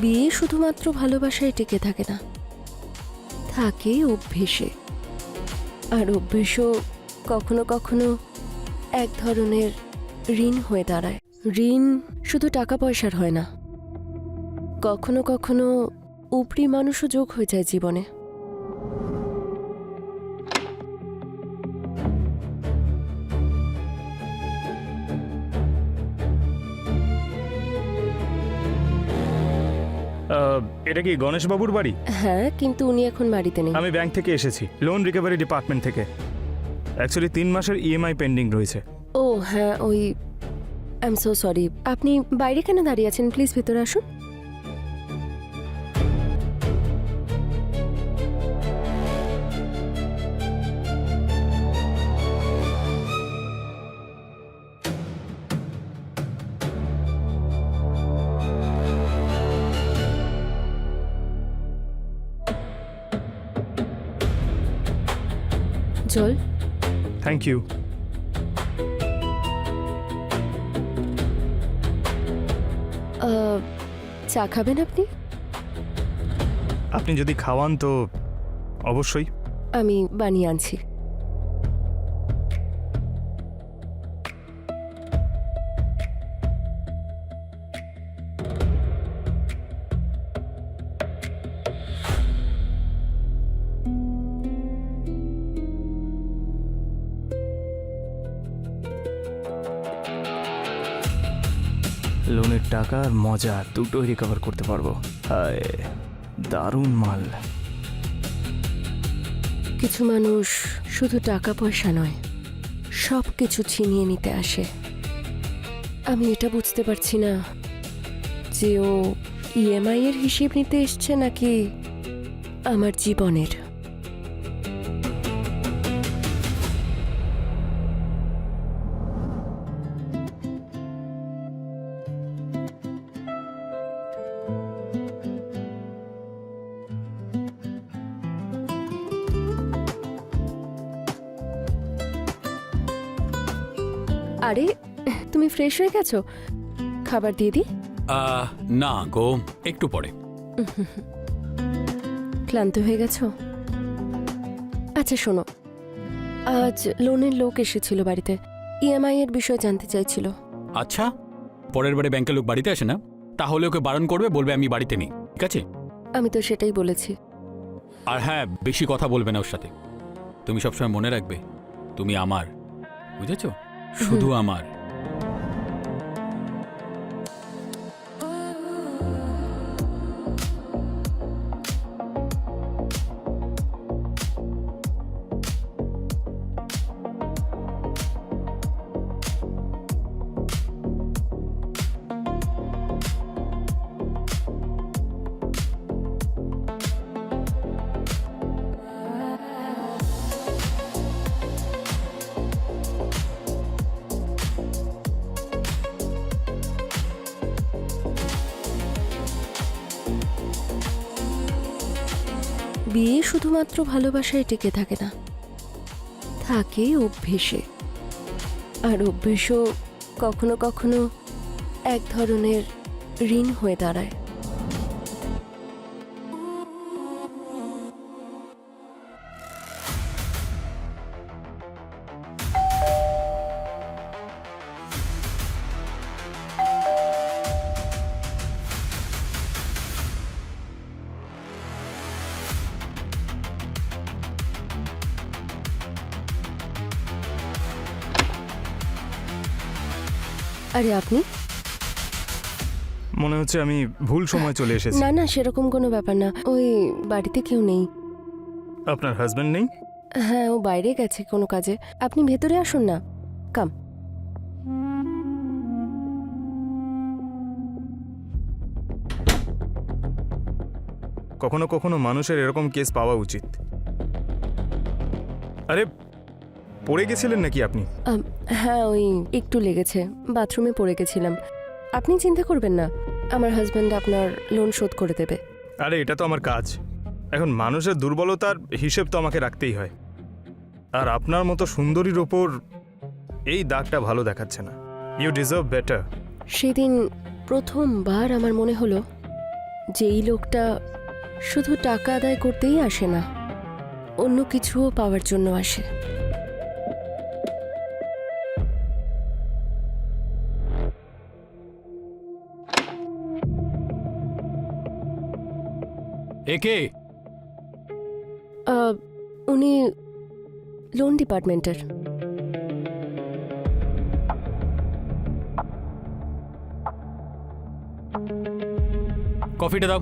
বিয়ে শুধুমাত্র ভালোবাসায় টিকে থাকে না, থাকে অভ্যেসে। আর অভ্যেসও কখনো কখনো এক ধরনের ঋণ হয়ে দাঁড়ায়। ঋণ শুধু টাকা পয়সার হয় না, কখনো কখনো উপরি মানুষও যোগ হয়ে যায় জীবনে। এটা কি গণেশ বাবুর বাড়ি? হ্যাঁ, কিন্তু উনি এখন বাড়িতে নেই। আমি ব্যাংক থেকে এসেছি, লোন রিকভারি ডিপার্টমেন্ট থেকে। অ্যাকচুয়ালি 3 মাসের ইএমআই পেন্ডিং রয়েছে। ও হ্যাঁ, ওই আই এম সো সরি। আপনি বাইরে কেন দাঁড়িয়ে আছেন? প্লিজ ভেতরে আসুন। জল। Thank you. চা খাবেন আপনি? আপনি যদি খাওয়ান তো অবশ্যই। আমি বানিয়ে আনছি। লোনের টাকা আর মজা দুটোই রিকভার করতে পারবো। হায়, দারুণ মাল। কিছু মানুষ শুধু টাকা পয়সা নয়, সব কিছু ছিনিয়ে নিতে আসে। আমি এটা বুঝতে পারছি না যে ও ইএমআই এর হিসেব নিতে এসছে নাকি আমার জীবনের। আরে, তুমি ফ্রেশ হয়ে গেছো? খাবার দিয়ে দিই? না গো, একটু পরে। ক্লান্ত হয়ে গেছো? আচ্ছা শোনো, আজ লোনের লোক এসেছিল বাড়িতে, ইএমআই এর বিষয় জানতে চাইছিল। আচ্ছা, পরের বারে ব্যাংকের লোক বাড়িতে আসে না, তাহলে ওকে বারণ করবে, বলবে আমি বাড়িতে নেই, ঠিক আছে? আমি তো সেটাই বলেছি। আর হ্যাঁ, বেশি কথা বলবে না ওর সাথে। তুমি সবসময় মনে রাখবে, তুমি আমার, বুঝেছো? শুধু আমার। বিয়ে শুধুমাত্র ভালোবাসায় টিকে থাকে না, থাকে অভ্যেসে। আর অভ্যেসও কখনো কখনো এক ধরনের ঋণ হয়ে দাঁড়ায়। আরে আপনি? মনে হচ্ছে আমি ভুল সময় চলে এসেছি। না না, সেরকম কোনো ব্যাপার না। ওই বাড়িতে কেউ নেই। আপনার হাজবেন্ড নেই? হ্যাঁ, ও বাইরে গেছে কোনো কাজে। আপনি ভেতরে আসুন না, কাম। কখনো কখনো মানুষের এরকম কেস পাওয়া উচিত। আরে, পড়ে গেছিলেন নাকি আপনি? হ্যাঁ, ওই একটু লেগেছে, বাথরুমে পড়ে গেছিলাম। আপনি চিন্তা করবেন না, আমার হাজব্যান্ড আপনার লোন শোধ করে দেবে। আরে, এটা তো আমার কাজ। এখন মানুষের দুর্বলতার হিসেব তো আমাকে রাখতেই হয়। আর আপনার মতো সুন্দরীর ওপর এই দাগটা ভালো দেখাচ্ছে না। You deserve better. সেদিন প্রথমবার আমার মনে হলো যেই লোকটা শুধু টাকা আদায় করতেই আসে না, অন্য কিছুও পাওয়ার জন্য আসে। একে উনি লোন ডিপার্টমেন্টের। কফিটা দাও,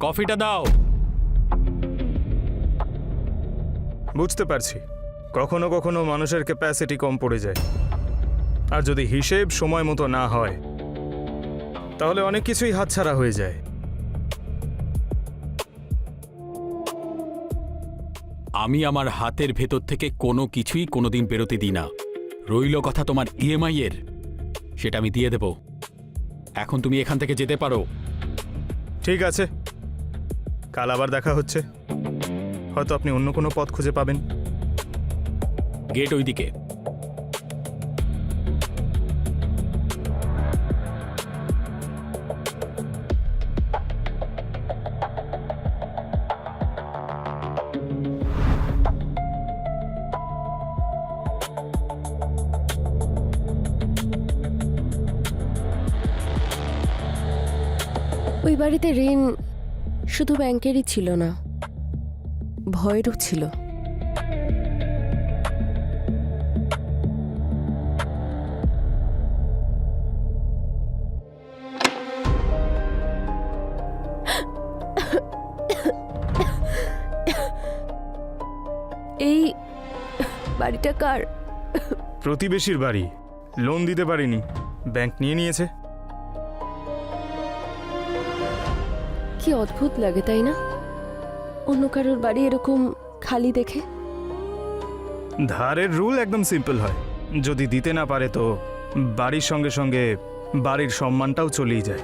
কফিটা দাও। বুঝতে পারছি, কখনো কখনো মানুষের ক্যাপাসিটি কম পড়ে যায়, আর যদি হিসেব সময় মতো না হয় তাহলে অনেক কিছুই হাতছাড়া হয়ে যায়। আমি আমার হাতের ভেতর থেকে কোনো কিছুই কোনোদিন বেরোতে দিই না। রইল কথা তোমার ইএমআই এর, সেটা আমি দিয়ে দেব। এখন তুমি এখান থেকে যেতে পারো। ঠিক আছে, কাল আবার দেখা হচ্ছে, হয়তো আপনি অন্য কোনো পথ খুঁজে পাবেন। গেট ওইদিকে। ওই বাড়িতে ঋণ শুধু ব্যাংকেরই ছিল না, ভয়েরও ছিল। এই বাড়িটা কার? প্রতিবেশীর বাড়ি, লোন দিতে পারিনি, ব্যাংক নিয়ে নিয়েছে। কি অদ্ভুত লাগে তাই না, অন্য কারোর বাড়ি এরকম খালি দেখে। ধারের রুল একদম সিম্পল হয়, যদি দিতে না পারে তো বাড়ির সঙ্গে সঙ্গে বাড়ির সম্মানটাও চলেই যায়।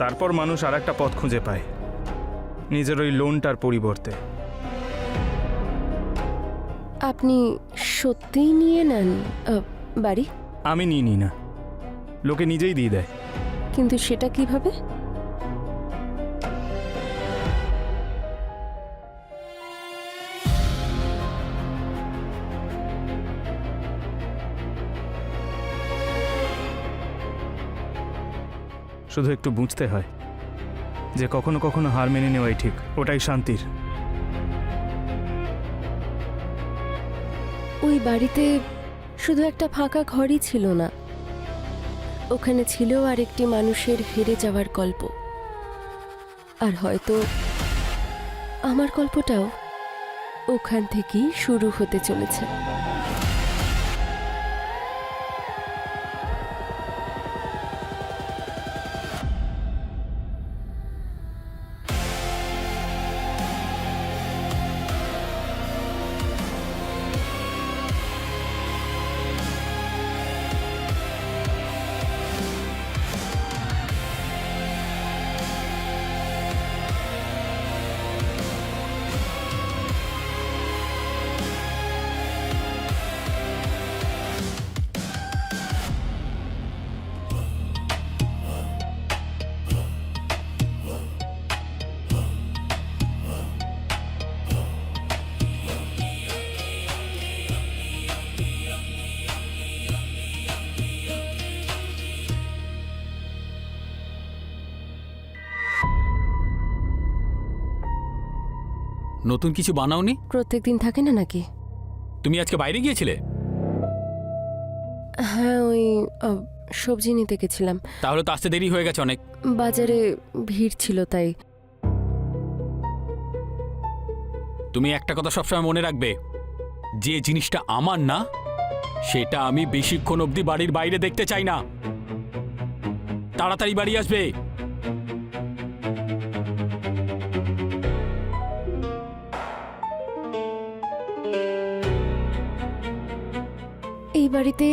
তারপর মানুষ আর একটা পথ খুঁজে পায় নিজের ওই লোনটার পরিবর্তে। আপনি সত্যিই নিয়ে নেন বাড়ি? আমি নিয়ে নিই না, লোকে নিজেই দিয়ে দেয়। কিন্তু সেটা কিভাবে? শুধু একটু বুঝতে হয় যে কখনো কখনো হার মেনে নেওয়াই ঠিক, ওটাই শান্তির। ওই বাড়িতে শুধু একটা ফাঁকা ঘরই ছিল না, ওখানে ছিল আরেকটি মানুষের হেরে যাওয়ার গল্প। আর হয়তো আমার গল্পটাও ওখান থেকেই শুরু হতে চলেছে। নতুন কিছু বানাওনি? প্রত্যেকদিন থাকে না নাকি? তুমি আজকে বাইরে গিয়েছিলে? হ্যাঁ, ওই সবজি নিতে গেছিলাম। তাহলে তো আসতে দেরি হয়ে গেছে অনেক। বাজারে ভিড় ছিল তাই। তুমি একটা কথা সবসময় মনে রাখবে, যে জিনিসটা আমার না সেটা আমি বেশিক্ষণ অবধি বাড়ির বাইরে দেখতে চাই না। তাড়াতাড়ি বাড়ি আসবে। এই বাড়িতে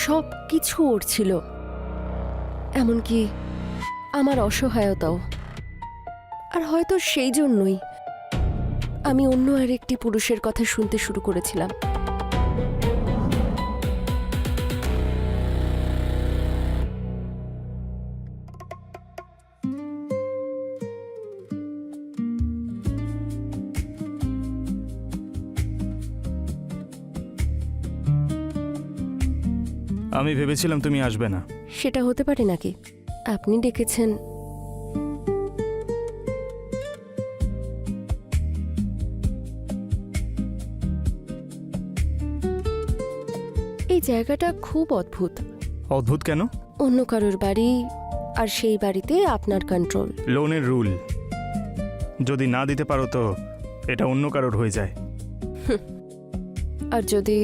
সব কিছু ওর ছিল, এমনকি আমার অসহায়তাও। আর হয়তো সেই জন্যই আমি অন্য আরেকটি পুরুষের কথা শুনতে শুরু করেছিলাম। আমি ভেবেছিলাম তুমি আসবে না। সেটা হতে পারে নাকি? আপনি ডেকেছেন। এই জায়গাটা খুব অদ্ভুত। অদ্ভুত কেন? অন্য কারোর বাড়ি, আর সেই বাড়িতে আপনার কন্ট্রোল। লোনের রুল, যদি না দিতে পারো তো এটা অন্য কারোর হয়ে যায়। আর যদি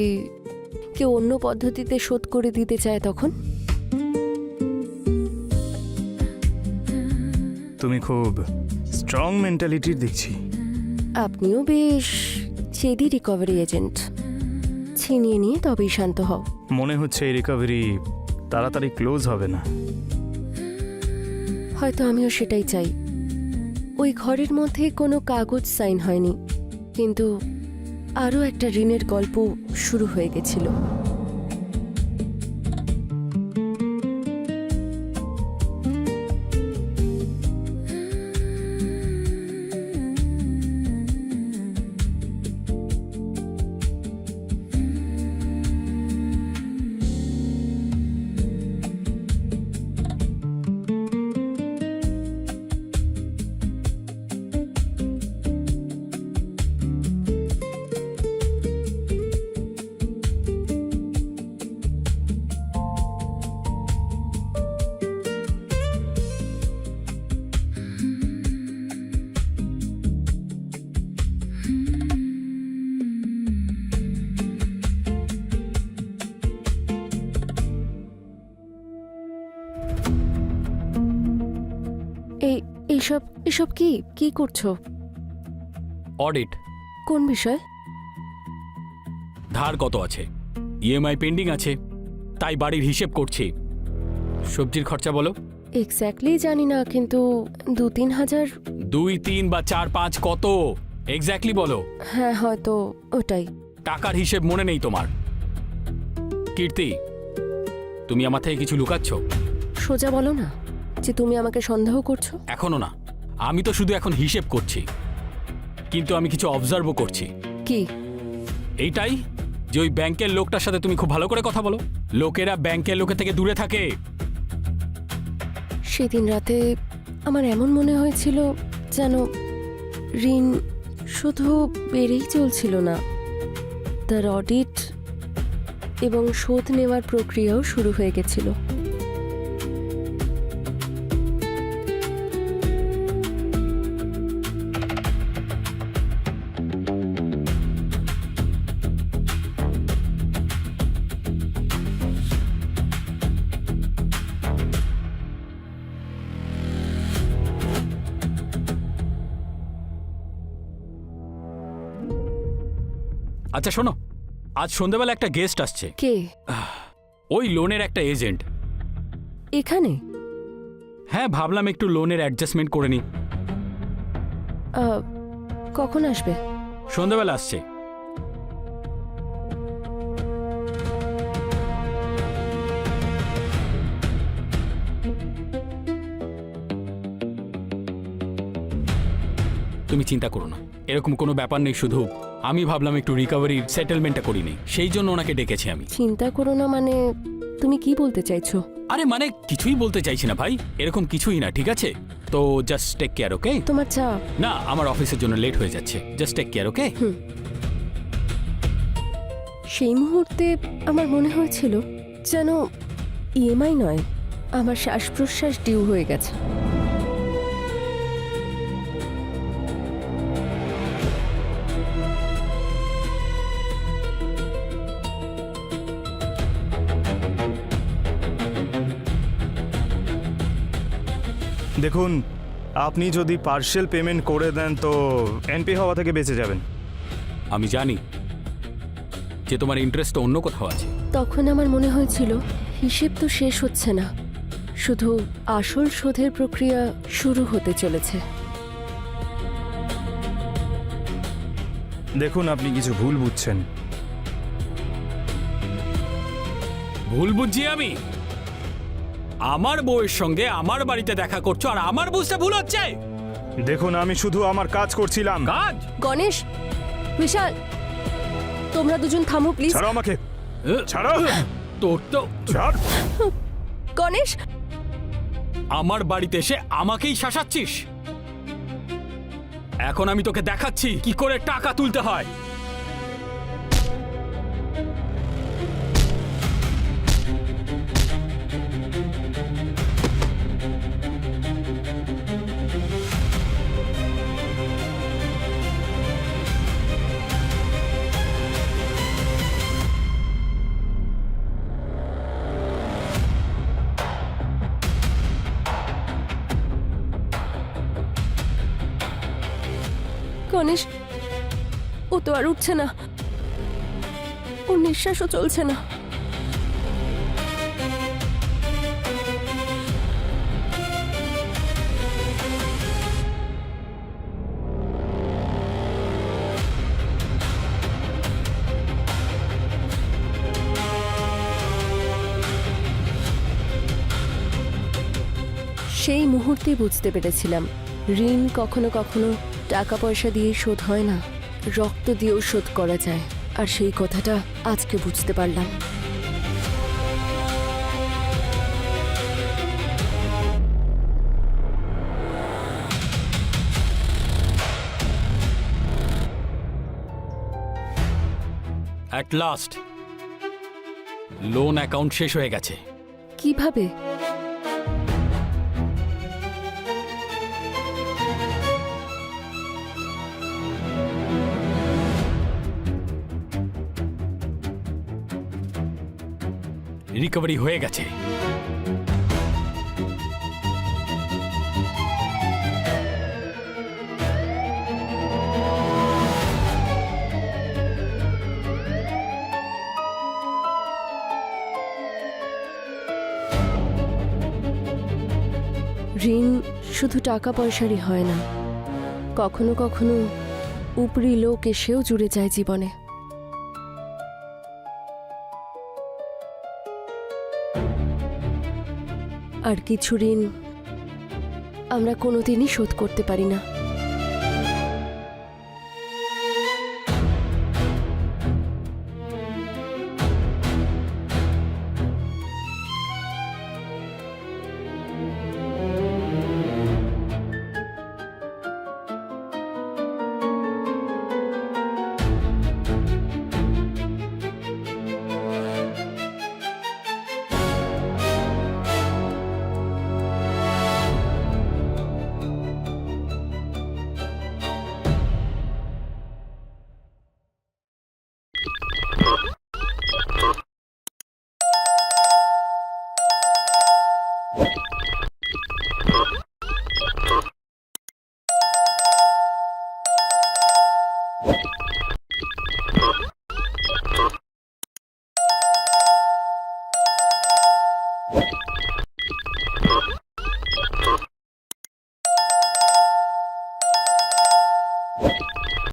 কেউ অন্য পদ্ধতিতে শোধ করে দিতে চায় তখন? তুমি খুব স্ট্রং মেন্টালিটির দেখছি। আপনিও বেশ জেদি রিকভারি এজেন্ট। ছিনিয়ে নিয়ে তবেই শান্ত হও। মনে হচ্ছে এই রিকভারি তাড়াতাড়ি ক্লোজ হবে না। হয়তো আমিও সেটাই চাই। ওই ঘরের মধ্যে কোনো কাগজ সাইন হয়নি, কিন্তু আরও একটা ঋণের গল্প শুরু হয়ে গেছিল। এসব কি করছো? অডিট। কোন বিষয়? ধার কত আছে, ইএমআই পেন্ডিং আছে, তাই বাড়ির হিসেব করছি। সবজির খরচা বলো। এক্স্যাক্টলি জানি না, কিন্তু 2-3 হাজার। 2, 3 বা 4, 5 কত এক্স্যাক্টলি বলো। হ্যাঁ, হয়তো ওটাই। টাকার হিসেব মনে নেই তোমার? কীর্তি, তুমি আমার থেকে কিছু লুকাচ্ছ? সোজা বলো না যে তুমি আমাকে সন্দেহ করছো। এখনো না, আমি তো শুধু এখন হিসেব করছি, কিন্তু আমি কিছু অবজার্ভও করছি। কি? এইটাই যে ওই ব্যাংকের লোকটার সাথে তুমি খুব ভালো করে কথা বলো। লোকেরা ব্যাংকের লোকের থেকে দূরে থাকে। সেদিন রাতে আমার এমন মনে হয়েছিল যেন ঋণ শুধু বেড়েই চলছিল না, তার অডিট এবং শোধ নেওয়ার প্রক্রিয়াও শুরু হয়ে গেছিল। আচ্ছা শোনো, আজ সন্ধ্যাবেলা একটা গেস্ট আসছে। কে? ওই লোনের একটা এজেন্ট। এখানে? হ্যাঁ, ভাবলাম একটু লোনের অ্যাডজাস্টমেন্ট করে নি। কখন আসবে? সন্ধ্যাবেলা আসছে। তুমি চিন্তা করো না, এরকম কোনো ব্যাপার নেই। শুধু আমি ভাবলাম একটু রিকভারির সেটেলমেন্টটা করি নেই, সেই জন্য ওনাকে ডেকেছি আমি। চিন্তা করো না মানে তুমি কি বলতে চাইছো? আরে মানে কিছুই বলতে চাইছি না ভাই, এরকম কিছুই না, ঠিক আছে? তো জাস্ট টেক কেয়ার, ওকে? তোমার চা? না, আমার অফিসের জন্য লেট হয়ে যাচ্ছে। জাস্ট টেক কেয়ার, ওকে? সেই মুহূর্তে আমার মনে হয়েছিল যেন ইএমআই নয়, আমার শ্বাস প্রশ্বাস ডিউ হয়ে গেছে। দেখুন, আপনি যদি পার্শিয়াল পেমেন্ট করে দেন তো এনপি হওয়া থেকে বেঁচে যাবেন। আমি জানি যে তোমার ইন্টারেস্ট অন্য কোথাও আছে। তখন আমার মনে হয়েছিল হিসেব তো শেষ হচ্ছে না, শুধু আসল শোধের প্রক্রিয়া শুরু হতে চলেছে। দেখুন, আপনি কিছু ভুল বুঝছেন। ভুল বুঝছি আমি? আমার বউয়ের সঙ্গে আমার বাড়িতে দেখা করছো আর আমার বুঝতে ভুল হচ্ছে? দেখুন, আমি শুধু আমার কাজ করছিলাম। কাজ? গণেশ, বিশাল, তোমরা দুজন থামো প্লিজ। ছাড়ো আমাকে, ছাড়ো। তোর তো ছাড়। গণেশ, আমার বাড়িতে এসে আমাকেই শাসাচ্ছিস। এখন আমি তোকে দেখাচ্ছি কি করে টাকা তুলতে হয়। গণেশ, ও তো আর উঠছে না, ওর নিঃশ্বাসও চলছে না। সেই মুহূর্তে বুঝতে পেরেছিলাম ঋণ কখনো কখনো টাকা পয়সা দিয়ে শোধ হয় না, রক্ত দিয়েও শোধ করা যায়। আর সেই কথাটা আজকে বুঝতে পারলাম। অ্যাট লাস্ট লোন অ্যাকাউন্ট শেষ হয়ে গেছে। কিভাবে? রিকভারি হয়ে গেছে। ঋণ শুধু টাকা পয়সারই হয় না, কখনো কখনো উপরি লোক এসেও জুড়ে যায় জীবনে। আর কিছু ঋণ আমরা কোনোদিনই শোধ করতে পারি না।